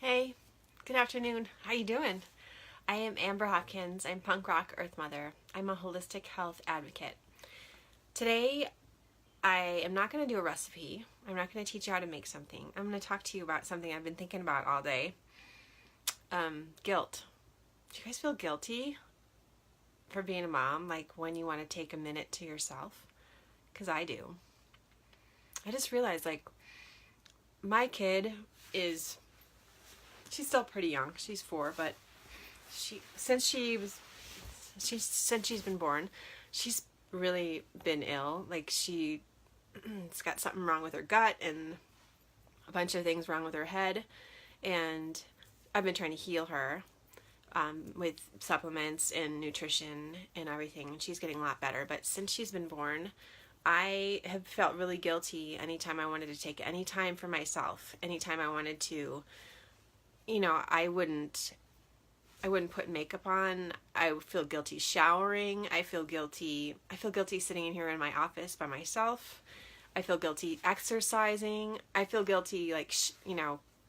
Hey, good afternoon. How you doing? I am Amber Hopkins. I'm Punk Rock Earth Mother. I'm a holistic health advocate. Today, I am not going to do a recipe. I'm not going to teach you how to make something. I'm going to talk to you about something I've been thinking about all day. Guilt. Do you guys feel guilty for being a mom? Like when you want to take a minute to yourself? Because I do. I just realized my kid is she's still pretty young. She's 4, but since she's been born, she's really been ill. Like she's got something wrong with her gut and a bunch of things wrong with her head, and I've been trying to heal her with supplements and nutrition and everything, and she's getting a lot better. But since she's been born, I have felt really guilty anytime I wanted to take any time for myself, anytime I wanted to, I wouldn't put makeup on. I feel guilty showering. I feel guilty sitting in here in my office by myself. I feel guilty exercising. I feel guilty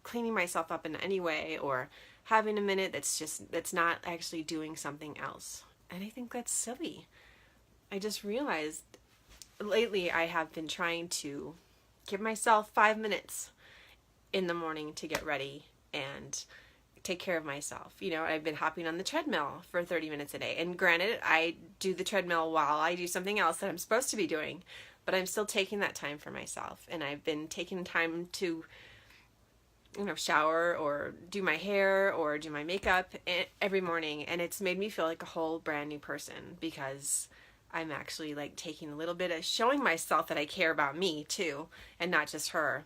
cleaning myself up in any way or having a minute that's not actually doing something else. And I think that's silly. I just realized lately I have been trying to give myself 5 minutes in the morning to get ready and take care of myself. I've been hopping on the treadmill for 30 minutes a day. And granted, I do the treadmill while I do something else that I'm supposed to be doing, but I'm still taking that time for myself. And I've been taking time to, shower or do my hair or do my makeup every morning. And it's made me feel like a whole brand new person because I'm actually taking a little bit of showing myself that I care about me too, and not just her.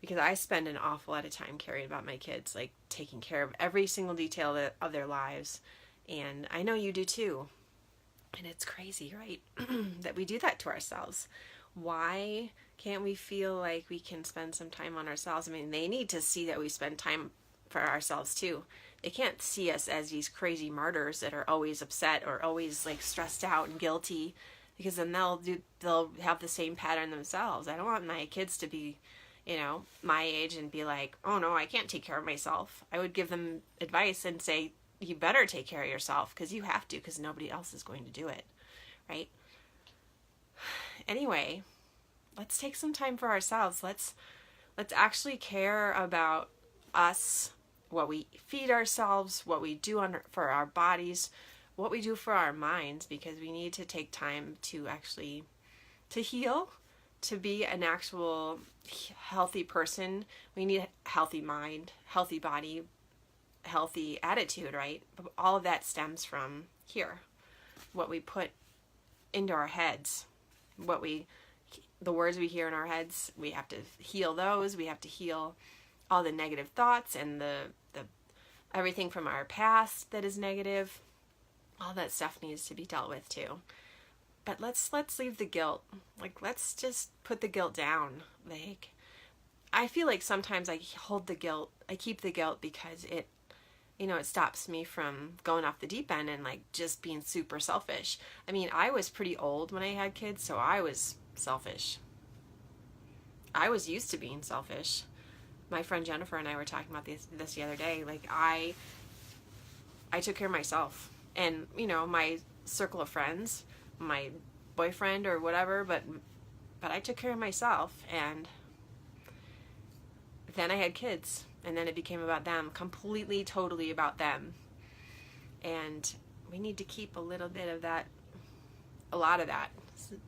Because I spend an awful lot of time caring about my kids, taking care of every single detail of their lives. And I know you do too. And it's crazy, right? That we do that to ourselves. Why can't we feel like we can spend some time on ourselves? I mean, they need to see that we spend time for ourselves too. They can't see us as these crazy martyrs that are always upset or always stressed out and guilty, because then they'll have the same pattern themselves. I don't want my kids to be my age and be like, oh no, I can't take care of myself. I would give them advice and say, you better take care of yourself because you have to, because nobody else is going to do it, right? Anyway, let's take some time for ourselves. Let's actually care about us, what we feed ourselves, what we do for our bodies, what we do for our minds, because we need to take time to actually to heal. To be an actual healthy person, we need a healthy mind, healthy body, healthy attitude, right? But all of that stems from here. What we put into our heads, the words we hear in our heads, we have to heal those. We have to heal all the negative thoughts and the everything from our past that is negative. All that stuff needs to be dealt with too. But let's leave the guilt. Let's just put the guilt down. I feel like sometimes I hold the guilt. I keep the guilt because it stops me from going off the deep end and just being super selfish. I mean, I was pretty old when I had kids, so I was selfish. I was used to being selfish. My friend Jennifer and I were talking about this the other day. I took care of myself, and my circle of friends, my boyfriend or whatever, but I took care of myself, and then I had kids, and then it became about them, completely, totally about them. And we need to keep a little bit of that, a lot of that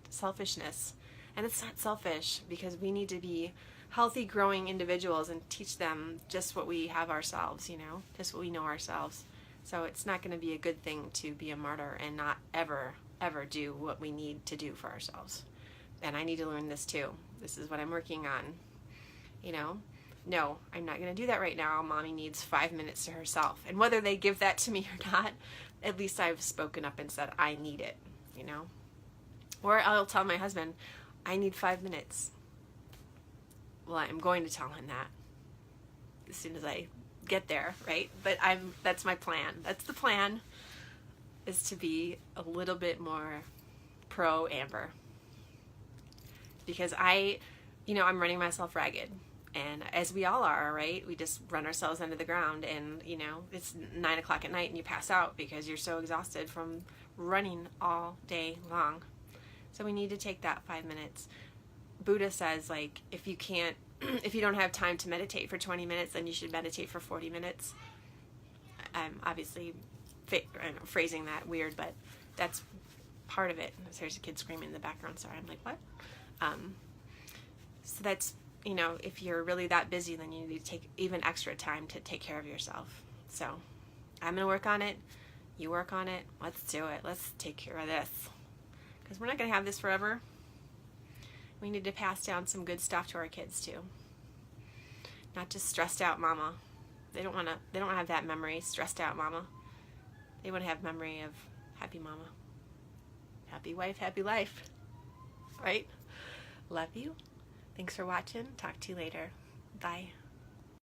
selfishness. And it's not selfish, because we need to be healthy, growing individuals and teach them just what we have ourselves, just what we know ourselves. So it's not going to be a good thing to be a martyr and not ever do what we need to do for ourselves. And I need to learn this too. This is what I'm working on. No, I'm not going to do that right now. Mommy needs 5 minutes to herself. And whether they give that to me or not, at least I've spoken up and said I need it, Or I'll tell my husband, I need 5 minutes. Well, I'm going to tell him that as soon as I get there, right? But that's my plan. That's the plan, is to be a little bit more pro Amber. Because I'm running myself ragged. And as we all are, right? We just run ourselves into the ground, and it's 9 o'clock at night and you pass out because you're so exhausted from running all day long. So we need to take that 5 minutes. Buddha says, like, if you don't have time to meditate for 20 minutes, then you should meditate for 40 minutes. I'm obviously phrasing that weird, but that's part of it. There's a kid screaming in the background. Sorry, I'm like, what? So that's, if you're really that busy, then you need to take even extra time to take care of yourself. So I'm going to work on it. You work on it. Let's do it. Let's take care of this. Because we're not going to have this forever. We need to pass down some good stuff to our kids too. Not just stressed out mama. They don't want to have that memory, stressed out mama. They want to have memory of happy mama. Happy wife, happy life. Right? Love you. Thanks for watching. Talk to you later. Bye.